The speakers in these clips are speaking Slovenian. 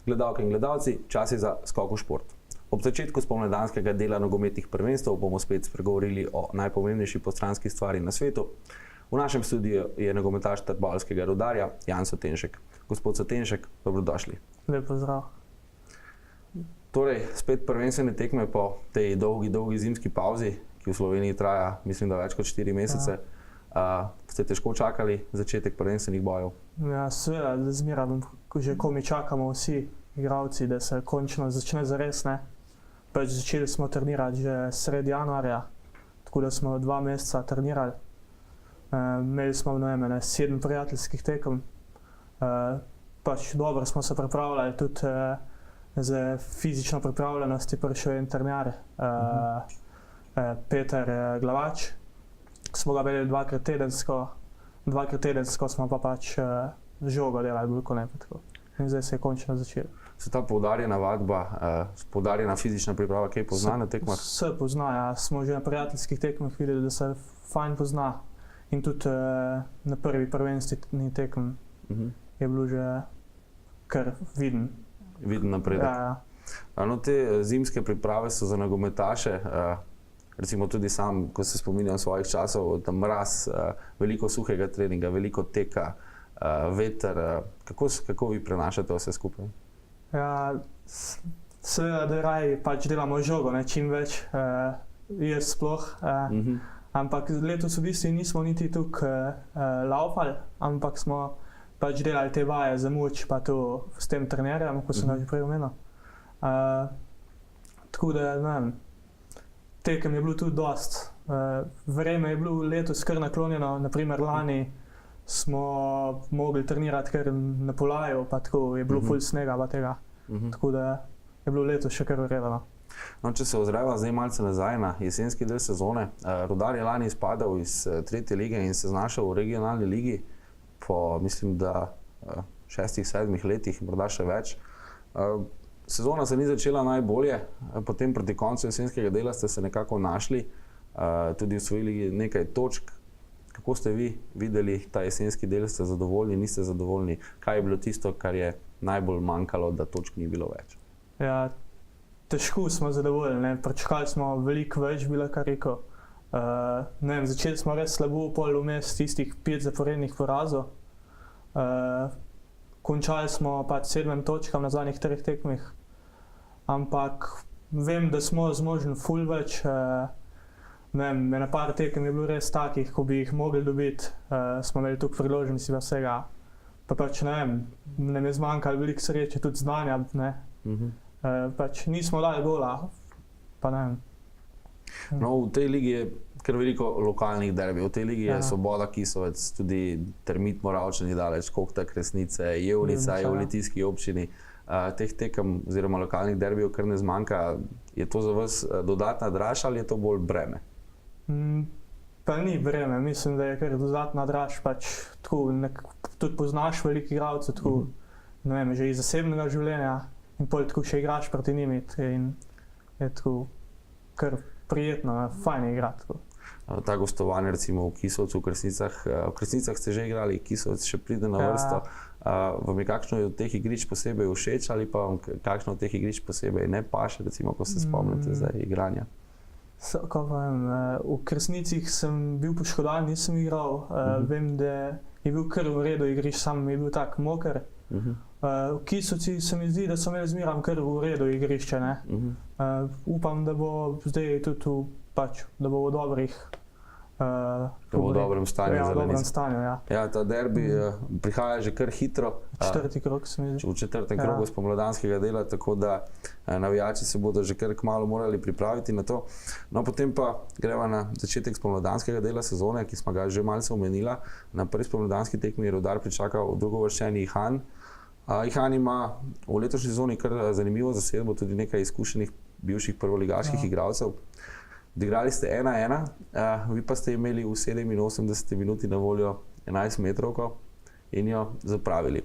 Gledalke in gledalci, čas je za skok v šport. Ob začetku spomladanskega dela nogometnih prvenstev bomo spet spregovorili o najpomembnejši postranski stvari na svetu. V našem studiu je nogometaš trboveljskega Rudarja Jan Sotenšek. Gospod Sotenšek, dobrodošli. Lep pozdrav. Torej, spet prvenstvene tekme po tej dolgi zimski pauzi, ki v Sloveniji traja, mislim, da več kot 4 mesece. Ste težko čakali začetek prvenstvenih bojev? Ja, seveda, zmeraj, že ko mi čakamo vsi igralci, da se končno začne zares, ne. Pač začeli smo trenirati že sredi januarja, tako da smo 2 meseca trenirali. Imeli smo 7 prijateljskih tekem. Pač dobro smo se pripravljali, tudi za fizično pripravljenost je prišel en trener, Peter Glavač. Smo ga imeli 2-krat tedensko smo pa pač žogo delali bolj kot ne. In zdaj se je končno začelo. Se ta poudarjena vadba, poudarjena fizična priprava, kaj pozna na tekmah? Se pozna, ja. Smo že na prijateljskih tekmah videli, da se fajn pozna. In tudi na prvi prvenstveni tekem je bilo že kar viden. Viden napredek. Ja. No, te zimske priprave so za nogometaše, recimo tudi sam, ko se spominjam svojih časov, tam mraz, veliko suhega treninga, veliko teka, veter. Kako vi prenašate vse skupaj? Ja, seveda, da raje pač delamo žogo, ne, čim več, jaz sploh. Ampak letos v bistvu nismo niti tukaj laufali, ampak smo pač delali te vaje za moč, pa to s tem trenerjem, ko sem ga že prej omenil. Tako da, ne vem, tekem je bilo tudi dost. Vreme je bilo letos kar naklonjeno, naprimer lani smo mogli trenirati kar na Polaju, pa tako je bilo ful snega pa tega. Tako da je bilo letos še kar urejeno. No, če se ozreva zdaj malce nazaj na jesenski del sezone, Rudar je lani izpadel iz 3. lige in se znašel v regionalni ligi po, mislim, da 6-7 letih, morda še več. Sezona se ni začela najbolje, potem proti koncu jesenskega dela ste se nekako našli, tudi osvojili nekaj točk. Kako ste vi videli ta jesenski del, ste zadovoljni, niste zadovoljni? Kaj je bilo tisto, kar je najbolj manjkalo, da točk ni bilo več? Ja, težko smo zadovoljni, ne. Pričakali smo veliko več, bi lahko rekel. Ne vem, začeli smo res slabo, pol vmes tistih 5 zaporednih porazov. Končali smo pač 7 točkam na zadnjih 3 tekmih, ampak vem, da smo zmožni ful več. Ne vem, na par tekem je bilo res takih, ko bi jih mogli dobiti, smo imeli toliko priložnosti vsega. Pa pač ne vem, nam je zmanjkalo veliko sreče, tudi znanja, ne. Pač nismo dali gola, pa ne vem. No, v tej ligi je kar veliko lokalnih derbijev. V tej ligi je Svoboda Kisovec, tudi Termit Moravčan je daleč, Koktak, Resnice, Jevnica je v Litijski občini. Teh tekem oziroma lokalnih derbijev kar ne zmanjka. Je to za vas dodatna draž ali je to bolj breme? Pa ni breme, mislim, da je kar dodatna draž, pač tako, tudi poznaš veliko igralcev, tako, ne vem, že iz zasebnega življenja in pol tako še igraš proti njim in je tako kar prijetno, fajn je igrati. Ta gostovanje recimo v Kisovcu, v Kresnicah ste že igrali, Kisovec še pride na vrsto. Vam je kakšno od teh igrišč posebej všeč ali pa vam kakšno od teh igrišč posebej ne paše, recimo, ko se spomnite zdaj igranja? V Kresnicih sem bil poškodovan, nisem igral. Vem, da je bil kar v redu igrišč, sam je bil tak moker. V Kisovcih se mi zdi, da so imeli zmeram kar v redu igrišče, ne. Upam, da bo zdaj tudi pač, da bo v dobrih da bo v dobrem stanju za Zelenice. V dobrem stanju, ja. Ja, ta derbi prihaja že kar hitro. 4. krog se mi zdi. V 4. krogu spomladanskega dela, tako da navijači se bodo že kar kmalu morali pripraviti na to. No, potem pa greva na začetek spomladanskega dela sezone, ki smo ga že malce omenila. Na prvi spomladanski tekmi je Rudar pričakal drugovrščeni Ihan. Ihan ima v letošnji sezoni kar zanimivo zasedbo, tudi nekaj izkušenih bivših prvoligaških igralcev. Odigrali ste 1-1, vi pa ste imeli v 87 minuti na voljo 11 metrovko in jo zapravili.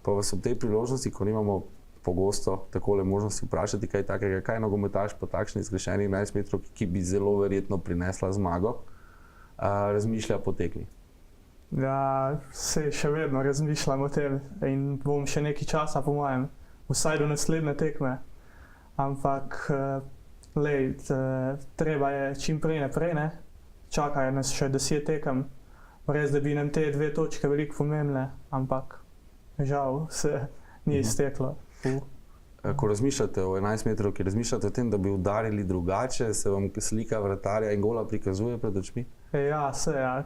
Pa vas ob tej priložnosti, ko nimamo pogosto takole možnosti vprašati kaj takega, kaj nogometaš po takšni zgrešeni 11 metrovki, ki bi zelo verjetno prinesla zmago, razmišlja po tekmi? Ja, se še vedno razmišljam o tem in bom še nekaj časa, po mojem, vsaj do naslednje tekme. Ampak treba je čim prej naprej, ne? Čakajo nas še 10 tekem, res da bi nam te 2 točke veliko pomembne, ampak žal se ni izteklo. Ko razmišljate o 11 metrovki, razmišljate o tem, da bi udarili drugače, se vam slika vratarja in gola prikazuje pred očmi? Ja,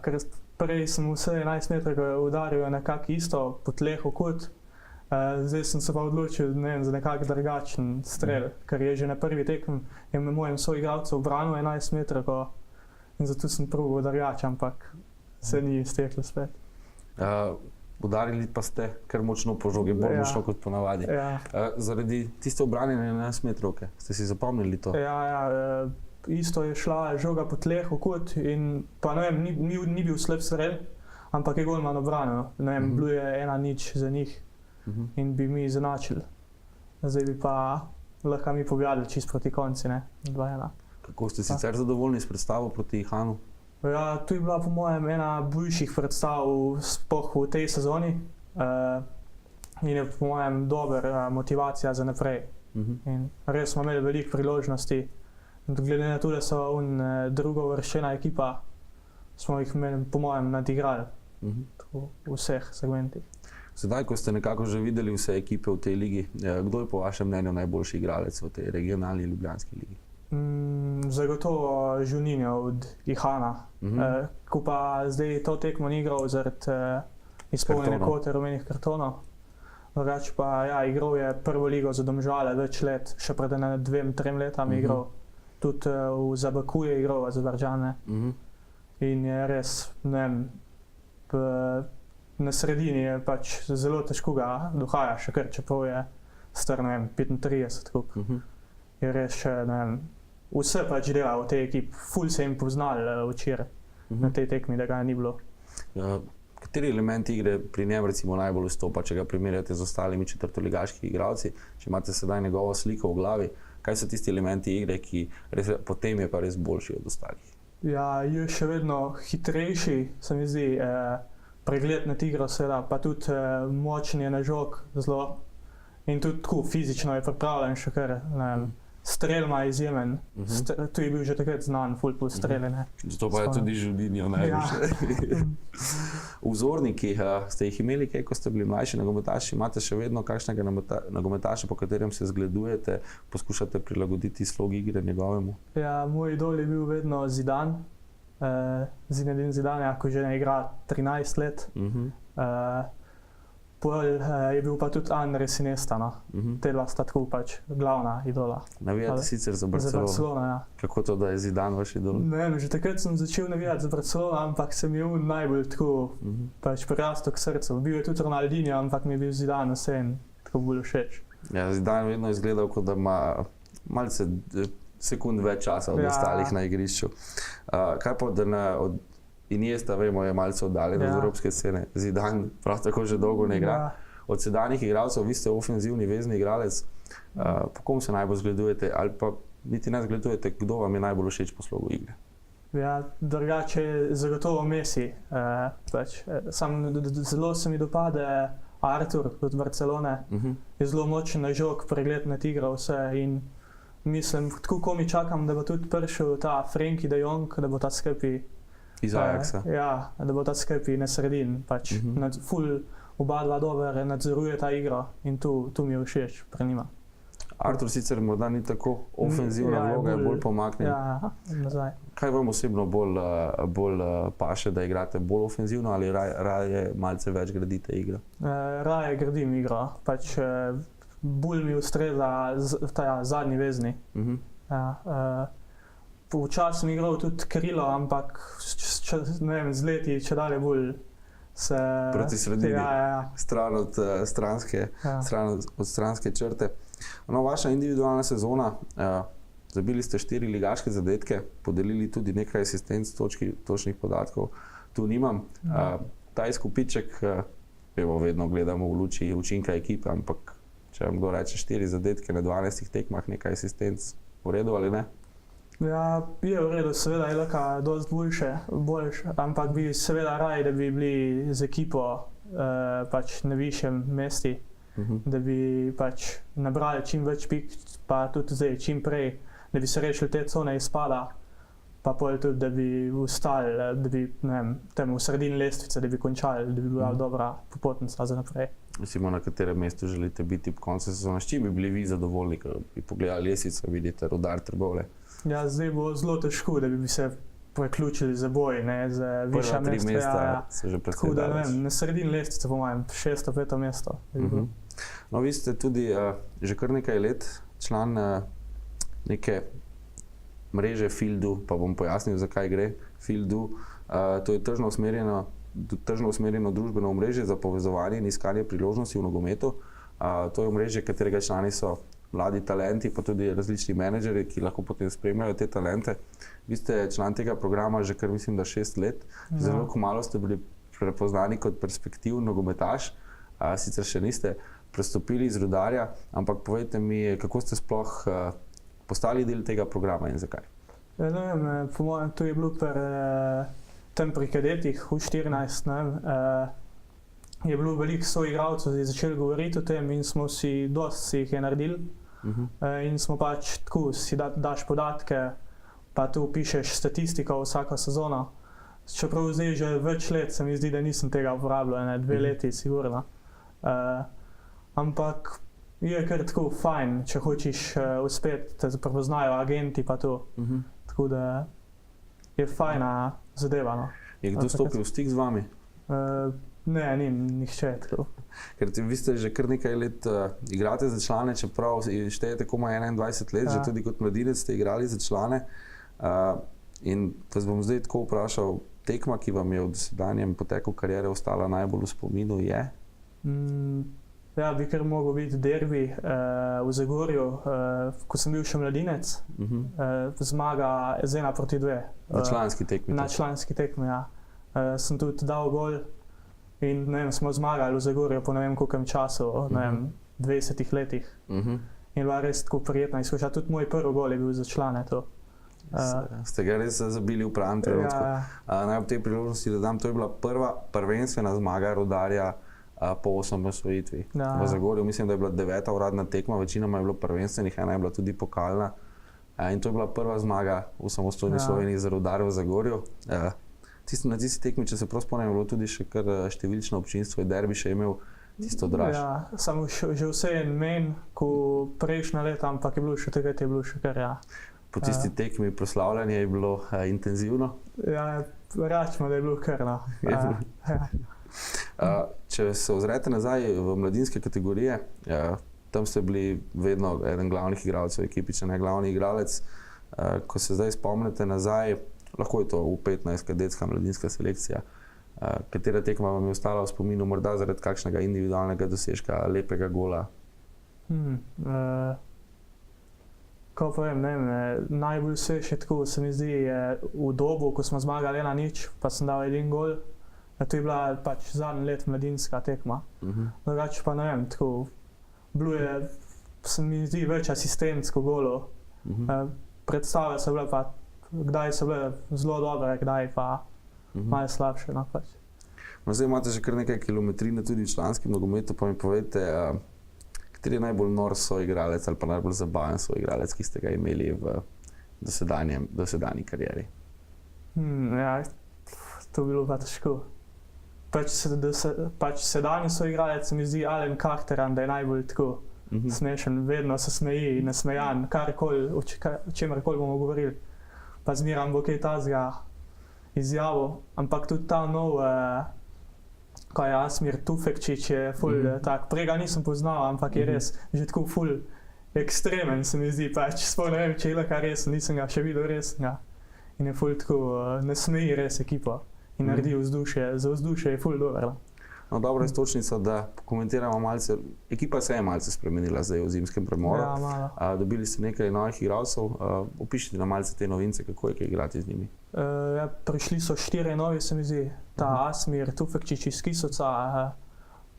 ker prej sem vse 11 metrov udaril nekako isto po tleh v kot. Zdaj sem se pa odločil za nekak drugačen strel, ker je že na prvi tekem med mojim soigralcem obranil 11 metrov in zato sem probal drugače, ampak se ni izteklo spet. Udarili pa ste kar močno po žogi, bolj močno kot ponavadi. Zaradi tiste obranjene 11 metrovke, ste si zapomnili to? Isto je šla žoga po tleh v kot in pa ne vem, ni bil slab strel, ampak je golman obranil. Ne vem, bilo je 1-0 za njih in bi mi izenačili. Zdaj bi pa lahko mi povedali čist proti konci, ne, 2-1. Kako ste sicer zadovoljni s predstavo proti Ihanu? Ja, to je bila po mojem ena boljših predstav sploh v tej sezoni in je po mojem dobra motivacija za naprej. In res smo imeli veliko priložnosti. Glede na to, da so drugo uvrščena ekipa, smo jih po mojem nadigrali v vseh segmentih. Sedaj, ko ste nekako že videli vse ekipe v tej ligi, kdo je po vašem mnenju najboljši igralec v tej regionalni ljubljanski ligi? Zagotovo Juninho od Ihana. Ko pa zdaj to tekmo ni igral zaradi izpolnjene kvote rumenih kartonov. Drugače pa igral je prvo ligo za Domžale več let, še pred 2-3 letami igral. Tudi v Zabaku je igral Azerbajdžane. In je res, ne vem, na sredini je pač zelo težko ga dohaja, še kar čeprav je star, ne vem, 35 kuk. Je res še, ne vem, vse pač dela v tej ekipi, ful se jim poznali včeraj na tej tekmi, da ga ni bilo. Kateri elementi igre pri njem recimo najbolj vstopa, če ga primerjate z ostalimi četrtoligaškimi igralci, če imate sedaj njegovo sliko v glavi, kaj so tisti elementi igre, ki res, potem je pa res boljši od ostalih? Ja, je še vedno hitrejši, se mi zdi, pregled nad igro seveda, pa tudi močen je na žog zelo in tudi tako fizično je pripravljen še kar, ne vem, strel ima izjemen, tu je bil že takrat znan, ful plus strele, ne. Zato pa je tudi Juninho najboljši. Vzorniki, ste jih imeli kaj, ko ste bili mlajši nogometaši, imate še vedno kakšnega nogometaša, po katerem se zgledujete, poskušate prilagoditi slog igre njegovemu? Ja, moj idol je bil vedno Zidane, Zinedine Zidane, ko že ne igra 13 let. Je bil pa tudi Andres Iniesta, no. Te dva sta tako pač glavna idola. Navijate sicer za Barcelono? Za Barcelona, ja. Kako to, da je Zidane vaš idol? Ne, že takrat sem začel navijati za Barcelona, ampak se mi je najbolj tako pač prirastel k srcu. Bil je tudi Ronaldinho, ampak mi je bil Zidane vseeno tako bolj všeč. Ja, Zidane vedno izgledal, kot da ima malce sekund več časa od ostalih na igrišču. Kaj pa od Iniesta, vemo, je malce oddaljen od evropske scene. Zidane prav tako že dolgo ne igra. Od sedanjih igralcev, vi ste ofenzivni vezni igralec, po kom se najbolj zgledujete ali pa niti ne zgledujete, kdo vam je najbolj všeč po slogu igre? Ja, drugače je zagotovo Messi. Zelo se mi dopade Artur od Barcelone. Je zelo močen na žog, pregled nad igro vse in mislim, tako ko mi čakam, da bo tudi prišel ta Frenkie de Jong, da bo ta skupaj iz Ajaxa. Ja, da bo ta skupaj na sredini, pač oba dva dobro nadzoruje ta igro in tu mi je všeč pri njima. Artur sicer morda ni tako ofenzivna vloga, je bolj pomaknjen. Ja, nazaj. Kaj vam osebno bolj paše, da igrate bolj ofenzivno ali raje malce več gradite igro? Raje gradim igro, pač bolj mi ustreza ta zadnji vezni. Včasih sem igral tudi krilo, ampak z leti če dalje bolj se... Proti sredini, stran od stranske črte. No, vaša individualna sezona, zabili ste 4 ligaške zadetke, podelili tudi nekaj asistenc točnih podatkov, tu nimam. Ta izkupiček, vedno gledamo v luči učinka ekipe, ampak če vam kdo reče 4 zadetke na 12 tekmah, nekaj asistenc, v redu ali ne? Ja, je v redu, seveda je lahko dosti boljše, ampak bi seveda raje, da bi bili z ekipo pač na višjem mesti. da bi pač nabrali čim več pik, pa tudi zdaj čim prej, da bi se rešili te cone izpada, pa pol tudi, da bi ustali, da bi, ne vem, tem v sredini lestvice, da bi končali, da bi bila dobra popotnica za naprej. Recimo, na katerem mestu želite biti po koncu sezone, s čim bi bili vi zadovoljni, ko bi pogledali lestvico, vidite Rudar, Trbovlje? Ja, zdaj bo zelo težko, da bi se preključili za boj, ne, za višja Prva 3 mesta ja. so že precej Tako da, ne daleč. vem, na sredini lestvice po mojem, 6. 5. mesto. No, vi ste tudi že kar nekaj let član neke mreže Fieldu, pa bom pojasnil, zakaj gre Fieldu. To je tržno usmerjeno družbeno omrežje za povezovanje in iskanje priložnosti v nogometu. To je omrežje, katerega člani so mladi talenti, pa tudi različni menedžerji, ki lahko potem spremljajo te talente. Vi ste član tega programa že kar mislim, da 6 let. Zelo kmalu ste bili prepoznani kot perspektivni nogometaš, sicer še niste prestopili iz Rudarja, ampak povejte mi, kako ste sploh postali del tega programa in zakaj? Ja, ne vem, po mojem, to je bilo tam pri kadetih v 14, ne vem, je bilo veliko soigralcev, ki so začeli govoriti o tem in smo si dosti jih je naredili. In smo pač tako, si daš podatke, pa tu pišeš statistiko vsako sezono. Čeprav zdaj že več let se mi zdi, da nisem tega uporabljal, 2 leti sigurno. Ampak je kar tako fajn, če hočeš uspeti, te prepoznajo agenti pa to. Tako da je fajna zadeva. No. Je kdo stopil v stik z vami? Ne, ni nihče tako. Ker vi ste že kar nekaj let igrate za člane, čeprav štejete komaj 21 let, že tudi kot mladinec ste igrali za člane. In vas bom zdaj tako vprašal, tekma, ki vam je v dosedanjem poteku kariere ostala najbolj v spominu, je? Ja, bi kar mogel biti derbi v Zagorju, ko sem bil še mladinec, zmaga 1-2. Na članski tekmi? Na članski tekmi, ja. Sem tudi dal gol in ne vem, smo zmagali v Zagorju po ne vem kolkem času, ne vem, 20 letih. In bila res tako prijetna izkušnja. Tudi moj prvi gol je bil za člane to. Ste ga res zabili v pravem trenutku. Naj ob tej priložnosti dodam, to je bila prva prvenstvena zmaga Rudarja po osamosvojitvi. V Zagorju mislim, da je bila 9. uradna tekma, večinoma je bilo prvenstvenih, ena je bila tudi pokalna. In to je bila prva zmaga v samostojni Sloveniji za Rudar v Zagorju. Na tisti tekmi, če se prav spomnim, je bilo tudi še kar številčno občinstvo, je derbi še imel tisto draž. Ja, samo že vse en menj, ko prejšnja leta, ampak je bilo še tega, je bilo še kar, ja. Po tisti tekmi proslavljanje je bilo intenzivno? Ja, rečemo, da je bilo kar, no. Če se ozrete nazaj v mladinske kategorije, tam ste bili vedno eden glavnih igralcev v ekipi, če ne glavni igralec. Ko se zdaj spomnite nazaj, lahko je to v 15 kadetska mladinska selekcija, katera tekma vam je ostala v spominu, morda zaradi kakšnega individualnega dosežka, lepega gola? Ko povem, ne vem, najbolj vse še tako se mi zdi v dobu, ko smo zmagali 1-0, pa sem dal 1 gol. To je bila pač zadnji let mladinska tekma. Drugače pa ne vem, tako, bilo je, se mi zdi, več asistentsko golov. Predstave so bile pa, kdaj so bile zelo dobre, kdaj pa malo slabše. No, pač. No, zdaj imate že kar nekaj kilometrine tudi v članskem nogometu, pa mi povejte, kateri je najbolj nor soigralec ali pa najbolj zabaven soigralec, ki ste ga imeli v dosedanji karieri? Ja, to bi bilo pa težko. Pač sedanji soigralec se mi zdi Alen Karteran, da je najbolj tako smešen, vedno se smeji, nasmejan, karkoli, o čemerkoli bomo govorili. Pa zmeram bo kaj tazga izjavo, ampak tudi ta nov, ko je Asmir Tufekčič, je ful tak, prej ga nisem poznal, ampak je res že tako ful ekstremen, se mi zdi, pač sploh ne vem, če je lahko resen, nisem ga še videl resnega. In je ful tako, nasmeji res ekipo in naredi vzdušje, za vzdušje je ful dobro. No, dobra istočnica, da komentiramo malce, ekipa se je malce spremenila zdaj v zimskem premoru. Ja, malo. Dobili ste nekaj novih igralcev, opišite nam malce te novince, kako je kaj igrati z njimi. Ja, prišli so 4 novi, se mi zdi, ta Asmir Tufekčič iz Kisoca,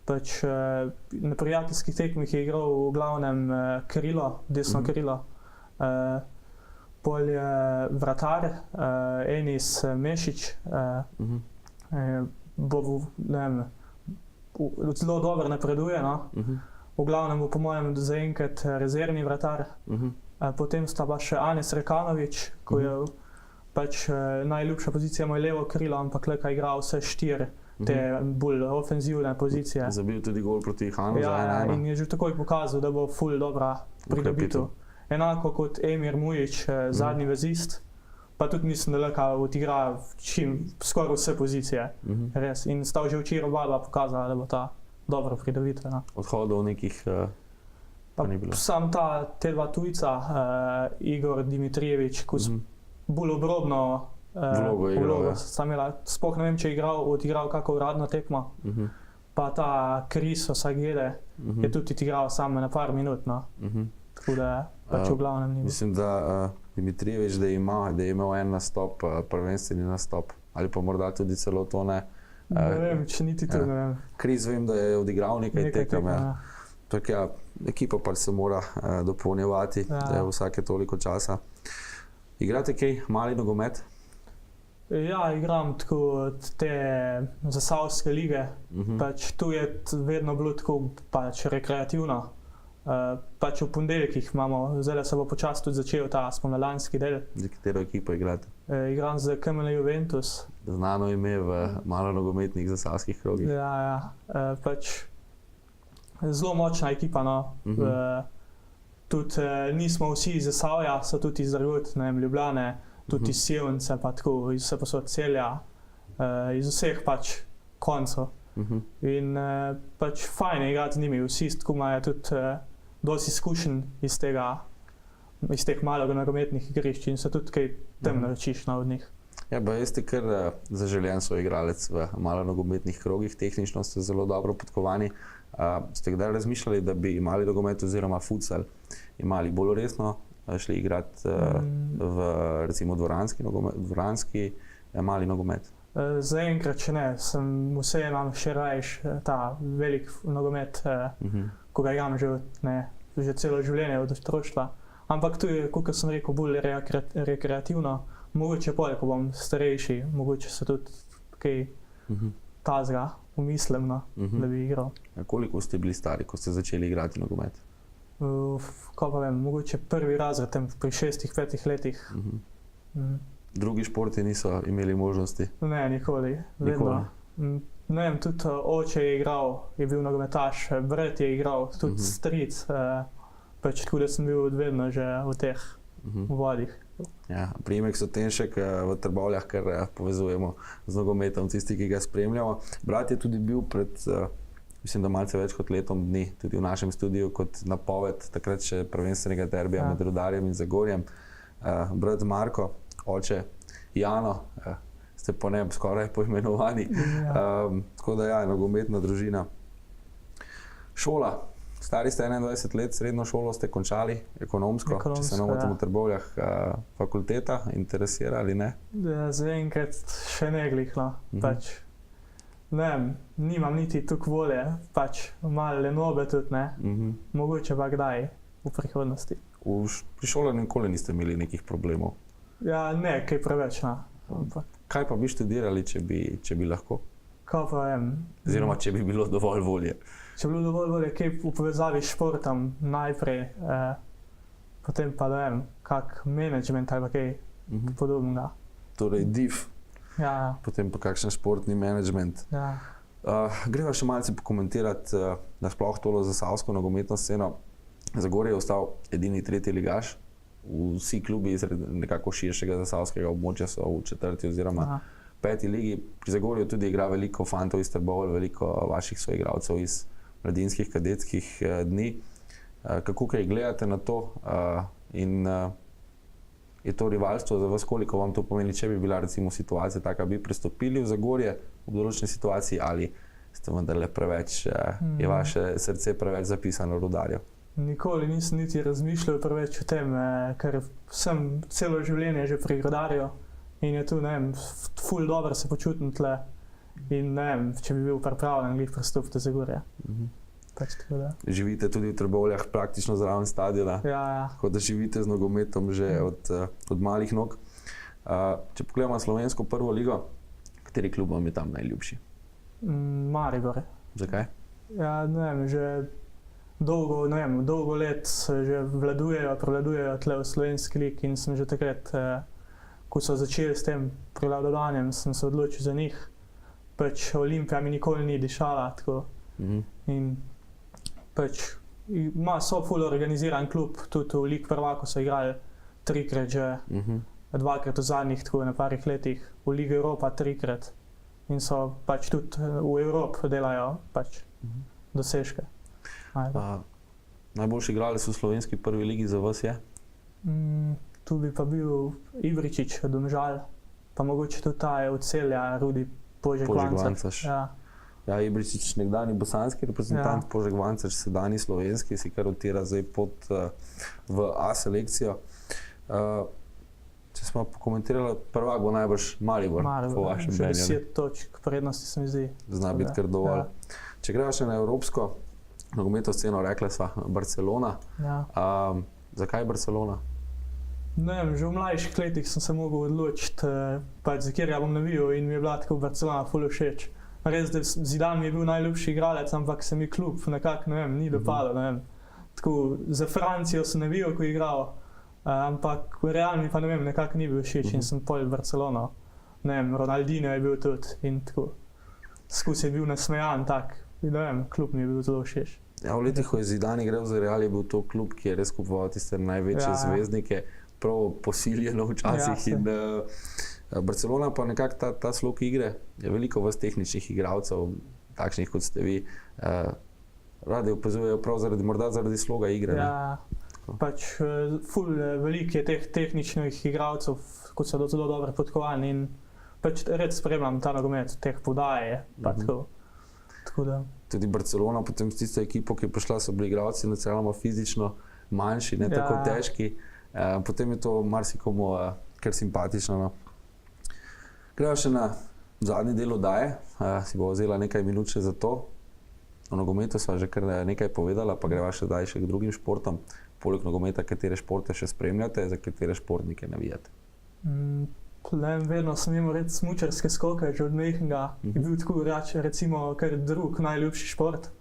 pač na prijateljskih tekmih je igral v glavnem krilo, desno krilo, pol je vratar, Enis Mešič, bo, ne vem, zelo dobro napreduje, no. v glavnem po mojem zaenkrat rezervni vratar. Potem sta pa še Anes Rekanović, ko je pač najljubša pozicija moj levo krilo, ampak le kaj igra vse 4 te bolj ofenzivne pozicije. Zabil tudi gol proti Hanu za 1-1. In je že takoj pokazal, da bo ful dobra pridobitev. Enako kot Emir Mujić, zadnji vezist, pa tudi mislim, da lahko odigra skoraj vse pozicije. Res. In sta že včeraj oba pokazala, da bo ta dobra pridobitev. Odhodov nekih pa ni bilo. Sam te dva tujca, Igor Dimitrijević, ko bolj obrobno vlogo igral. Sploh ne vem, če je odigral kako uradno tekmo. Pa ta Kris Osagede je tudi igral samo na par minut. Tako da pač v glavnem ni bilo. Mislim, da Dimitrijević, da je imel en nastop, prvenstveni nastop, ali pa morda tudi celo to ne. Ne vem, če niti to ne vem. Kris vem, da je odigral nekaj tekem. Tako ekipa pač se mora dopolnjevati vsake toliko časa. Igrate kaj mali nogomet? Ja, igram tako te zasavske lige. Pač tu je vedno bilo tako pač rekreativno. Pač v ponedeljkih imamo, zdaj se bo počasi tudi začel ta spomladanski del. Za katero ekipo igrate? Igram za KML Juventus. Znano ime v malo nogometnih zasavskih krogih. Ja, pač zelo močna ekipa, no. Tudi nismo vsi iz Zasavja, so tudi iz drugod, ne vem, Ljubljane, tudi iz Sevnice, pa tako iz vse posod Celja, iz vseh pač koncev. In pač fajn je igrati z njimi, vsi tako imajo tudi dosti izkušenj iz teh malo nogometnih igrišč in se tudi kaj tem naučiš od njih. Ja, pa jeste kar zaželjen soigralec v malo nogometnih krogih, tehnično ste zelo dobro podkovani. Ste kdaj razmišljali, da bi mali nogomet oziroma futsal imali bolj resno, šli igrati v recimo dvoranski mali nogomet? Zaenkrat še ne, vse imam še rajš ta velik nogomet, ko ga igram že celo življenje od otroštva. Ampak tu je, kot sem rekel, bolj rekreativno. Mogoče pol, ko bom starejši, mogoče se tudi kaj tazga umislim, da bi igral. Koliko ste bili stari, ko ste začeli igrati nogomet? Ko pa vem, mogoče prvi razred pri 6-5 letih. Drugi športi niso imeli možnosti? Ne, nikoli. Vedno. Ne vem, tudi oče je igral, je bil nogometaš, brat je igral, tudi stric. Pač tako, da sem bil vedno že v teh vodih. Ja, priimek Sotenšek v Trbovljah, kar povezujemo z nogometom, tisti, ki ga spremljamo. Brat je tudi bil pred, mislim, da malce več kot letom dni, tudi v našem studiu kot napoved, takrat še prvenstvenega derbija med Rudarjem in Zagorjem. Brat Marko, oče Jano, ste po njem skoraj poimenovani. Tako da ja, nogometna družina. Šola. Stari ste 21 let, srednjo šolo ste končali, ekonomsko, če se ne motim v Trbovljah, fakulteta, interesira ali ne? Zaenkrat še ne glih, no. Pač, ne vem, nimam niti tukaj volje, pač malo lenobe tudi, ne. Mogoče pa kdaj v prihodnosti. Pri šolanju nikoli niste imeli nekih problemov? Ja, ne, kaj preveč, no. Kaj pa bi študirali, če bi lahko? Kaj pa vem. Oziroma, če bi bilo dovolj volje? Če bi bilo dovolj volje, kaj v povezavi s športom najprej, potem pa da vem, kak management ali kaj podobnega. Torej div, Ja. potem pa kakšen športni management. Ja. Greva še malce pokomentirati nasploh tolo zasavsko nogometno sceno. Zagorje je ostal edini tretji ligaš. Vsi klubi iz nekako širšega zasavskega območja so v 4. oziroma 5. ligi. Pri Zagorju tudi igra veliko fantov iz Trbovlj, veliko vaših soigralcev iz mladinskih kadetskih dni. Kako kaj gledate na to in je to rivalstvo za vas, koliko vam to pomeni, če bi bila recimo situacija taka, bi prestopili v Zagorje v določeni situaciji ali ste vendarle preveč, je vaše srce preveč zapisano Rudarju? Nikoli nisem niti razmišljal preveč o tem, ker sem celo življenje že pri Rudarju in je tu, ne vem, ful dobro se počutim tle in ne vem, če bi bil pripravljen glih prestopiti v Zagorje. Pač tako da. Živite tudi v Trbovljah, praktično zraven stadiona, Ja. tako da živite z nogometom že od malih nog. Če pogledamo slovensko prvo ligo, kateri klub vam je tam najljubši? Maribor. Zakaj? Ja, ne vem, že dolgo let že prevladujejo tle v slovenski lig in sem že takrat, ko so začeli s tem prevladovanjem, sem se odločil za njih. Pač Olimpija mi nikoli ni dišala, tako. In pač so ful organiziran klub, tudi v Lig prvaku so igrali 3-krat že, 2-krat v zadnjih, tako na parih letih, v Ligi Evropa 3-krat. In so pač tudi v Evropi delajo pač dosežke. Najboljši igralec v slovenski prvi ligi za vas je? Tu bi pa bil Ivričić, Domžal, pa mogoče tudi ta je od Celja, Rudi Požeg-Vancaš. Ja, Ivričić, nekdani bosanski reprezentant, Požeg-Vancaš, sedajni slovenski, si kar odtira zdaj pot v A selekcijo. Če smo pokomentirali, prvak bo najbrž Maribor, po vašem mnenju. Že 10 točk prednosti se mi zdi. Zna biti kar dovolj. Če greva še na evropsko nogometno sceno, rekla sva Barcelona. Zakaj Barcelona? Ne vem, že v mlajših letih sem se mogel odločiti, pač za kjer bom navijal in mi je bila tako Barcelona ful všeč. Res, da Zidane mi je bil najljubši igralec, ampak se mi klub nekako, ne vem, ni dopadal, ne vem. Tako, za Francijo sem navijal, ko je igral, ampak v Real mi pa ne vem, nekako ni bil všeč in sem pol Barcelono. Ne vem, Ronaldinho je bil tudi in tako. Skus je bil nasmejan, tak, ne vem, klub mi je bil zelo všeč. Ja, v letih, ko je Zidane igral za Real, je bil to klub, ki je res kupoval tiste največje zvezdnike, prav posiljeno včasih in Barcelona pa nekako ta slog igre, je veliko vas tehničnih igralcev, takšnih kot ste vi, radi opazujejo prav morda zaradi sloga igre. Ja, pač veliko je teh tehničnih igralcev, kot so zelo dobro podkovani in pač red spremljam ta nogomet, teh podaje, pa tako. Tudi Barcelona, potem s tisto ekipo, ki je prišla, so bili igralci načeloma fizično manjši, ne tako težki. Potem je to marsikomu kar simpatično. Greva še na zadnji del oddaje, si bo vzela nekaj minut še za to. O nogometu sva že kar nekaj povedala, pa greva še daj še k drugim športom. Poleg nogometa, katere športe še spremljate, za katere športnike navijate? Vedno sem imel red smučarske skoke, že od majhnega. Je bil tako recimo kar drug najljubši šport.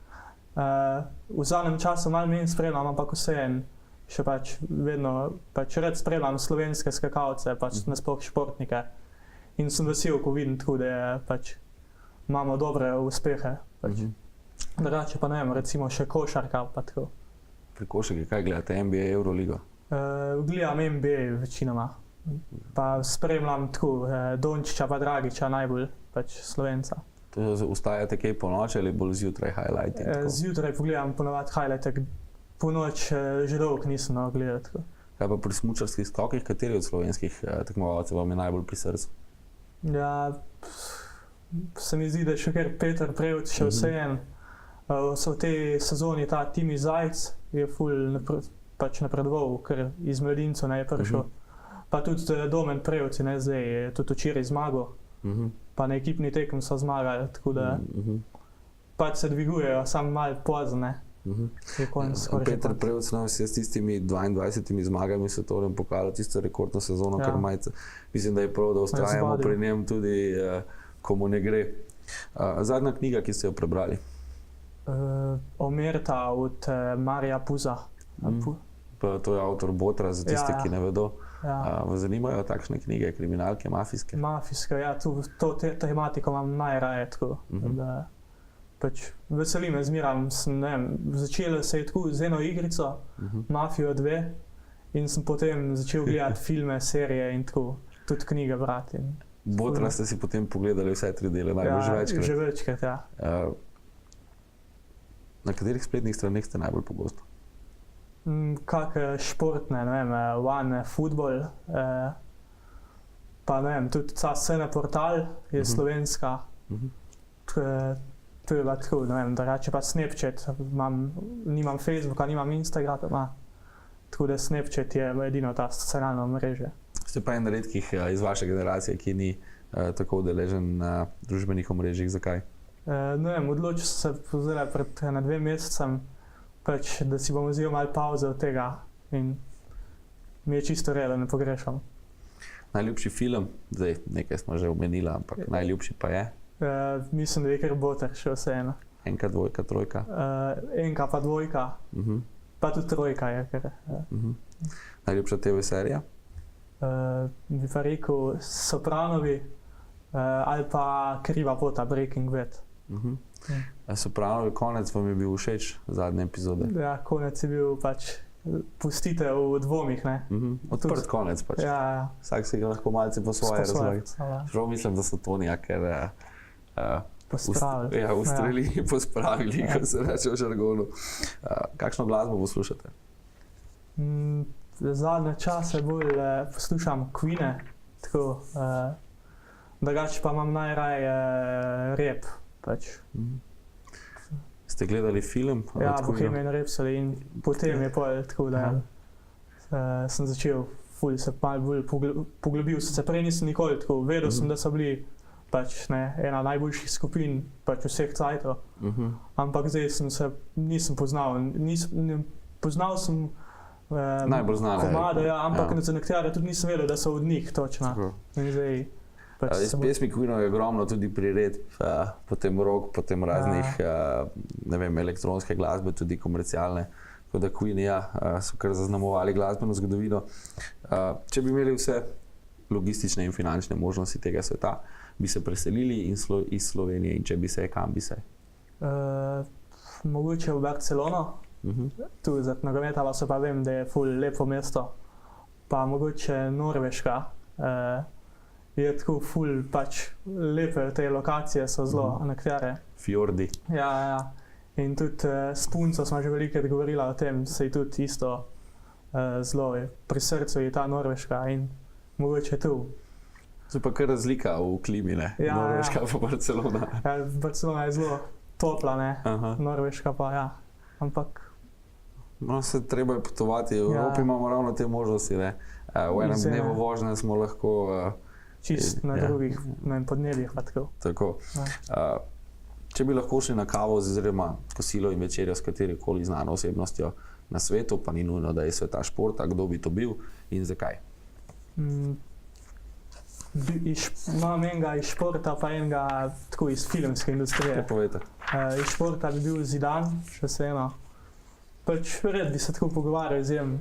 V zadnjem času malo manj spremljam, ampak vseeno še pač vedno red spremljam slovenske skakalce, pač nasploh športnike. In sem vesel, ko vidim tako, da pač imamo dobre uspehe. Drugače pa ne vem, recimo še košarka pa tako. Pri košarki kaj gledate, NBA, Euroligo? Gledam NBA večinoma. Pa spremljam tako Dončića pa Dragića najbolj, pač Slovenca. Ustajate kaj po noči ali bolj zjutraj highlighti? Zjutraj pogledam ponovadi highlighte, po noč že dolgo nisem gledal. Kaj pa pri smučarskih skokih, kateri od slovenskih tekmovalcev vam je najbolj pri srcu? Ja, se mi zdi, da je še kar Peter Prevc še vseeno. So v tej sezoni ta Timi Zajc je ful napredoval, ker iz mladincev ne je prišel. Pa tudi Domen Prevc je zdaj, je tudi včeraj zmagal. Pa na ekipni tekem so zmagali, tako da pač se dvigujejo, samo malo pozne. Peter Prevc je s tistimi 22 zmagami v svetovnem pokalu, tisto rekordno sezono, kar majce. Mislim, da je prav, da ustrajamo pri njem tudi, komu ne gre. Zadnja knjiga, ki ste jo prebrali? Omerta od Marija Puza. To je avtor Botra, za tiste, ki ne vedo. Vas zanimajo takšne knjige, kriminalke, mafijske? Mafijske, ja, to tematiko imam najraje tako. Veseli me zmeram, začela se je tako z eno igrico, Mafijo 2, in sem potem začel gledati filme, serije in tako, tudi knjige brati. Botra ste si potem pogledali vse 3 dele, najbolj že večkrat? Že večkrat, ja. Na katerih spletnih straneh ste najbolj pogosto? Kak športne, ne vem, One Football, pa ne vem, tudi Scene portal je slovenska. To je tako, ne vem, drugače pa Snapchat, nimam Facebooka, nimam Instagrama, tako da Snapchat je edino ta socialno mreže. Ste pa en redkih iz vaše generacije, ki ni tako udeležen na družbenih omrežjih, zakaj? Ne vem, odločil sem se pozela pred 2 mesecem, da si bom vzel malo pauze od tega in mi je čisto redo, ne pogrešam. Najljubši film, zdaj nekaj smo že omenila, ampak najljubši pa je? Mislim, da je kar Boter še vseeno. Enka, dvojka, trojka? Enka pa dvojka, pa tudi trojka je. Ker, Najljubša TV serija? Bi pa rekel Sopranovi ali pa Kriva pota, Breaking Bad. Sopranovi konec vam je bil všeč, zadnje epizode? Ja, konec je bil pač, pustite v dvomih, ne. Odprt konec pač. Ja. Vsak si ga lahko malce po svoje razlagi. Prav mislim, da so Tonija, ker pospravili. Ustrelili, pospravili, kot se reče v žargonu. Kakšno glasbo poslušate? Zadnje čase bolj poslušam Queene, tako, drugače pa imam najraje rap, pač. Ste gledali film? Ja, Bohemian Rhapsody in potem je pol tako, da sem začel ful se malo bolj poglobil, se prej nisem nikoli tako, vedel sem, da so bili pač ena najboljših skupin pač vseh cajtov, ampak zdaj nisem poznal, poznal sem najbolj znane komade, ampak za nekatere tudi nisem vedel, da so od njih točno. Iz pesmi Queenov je ogromno tudi priredb, potem rock, potem raznih, ne vem, elektronske glasbe, tudi komercialne. Tako da Queeni so kar zaznamovali glasbeno zgodovino. Če bi imeli vse logistične in finančne možnosti tega sveta, bi se preselili iz Slovenije in če bi se, kam bi se? Mogoče v Barcelono. Tu za nogometa pa vem, da je ful lepo mesto. Pa mogoče Norveška. Je tako ful, pač lepe te lokacije so zelo nekatere. Fjordi. Ja. In tudi s punco smo že veliko govorila o tem, se je tudi isto zelo pri srcu je ta Norveška in mogoče tu. To je pa kar razlika v klimi, ne? Ja, Norveška pa Barcelona. Ja, Barcelona je zelo topla, ne? Norveška pa, ja. Ampak... No, se treba je potovati. V Evropi imamo ravno te možnosti, ne? V enem dnevu vožnje smo lahko... Čist na drugih podnebjih pa tako. Tako. Če bi lahko šli na kavo oziroma kosilo in večerjo s katerikoli znano osebnostjo na svetu, pa ni nujno, da je sveta športa, kdo bi to bil in zakaj? Imam enega iz športa, pa enega tako iz filmske industrije. Kaj povete? Iz športa bi bil Zidane, še vseeno. Pač red bi se tako pogovarjal z njim,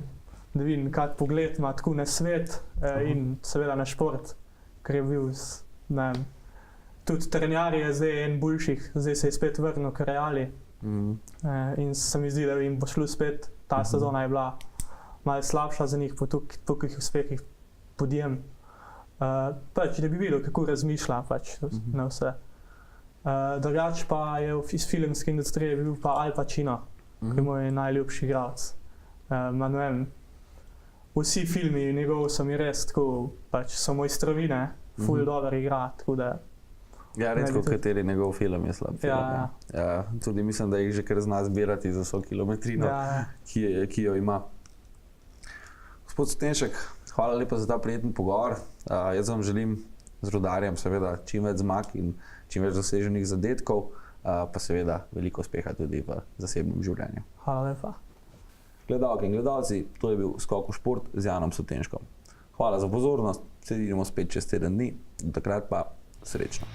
da vidim, kak pogled ima tako na svet in seveda na šport, ker je bil, ne vem, tudi trener je zdaj en boljših, zdaj se je spet vrnil k Reali in se mi zdi, da jim bo šlo spet, ta sezona je bila malo slabša za njih po tolikih uspehih podjem. Pač, da bi videl, kako razmišlja pač na vse. Drugače pa je iz filmske industrije bil pa Al Pacino, ki je moj najljubši igralec. Ne vem, vsi filmi njegov so mi res tako, pač so mojstrovine, ful dober igra, tako da... Ja, redko kateri njegov film je slab film. Tudi mislim, da jih že kar zna zbirati za vso kilometrino, ki jo ima. Gospod Studenšek, hvala lepa za ta prijeten pogovor. Jaz vam želim z Rudarjem seveda čim več zmag in čim več doseženih zadetkov, pa seveda veliko uspeha tudi v zasebnem življenju. Hvala lepa. Gledalke in gledalci, to je bil Skok v šport z Janom Studenškom. Hvala za pozornost, se vidimo spet čez teden dni, do takrat pa srečno.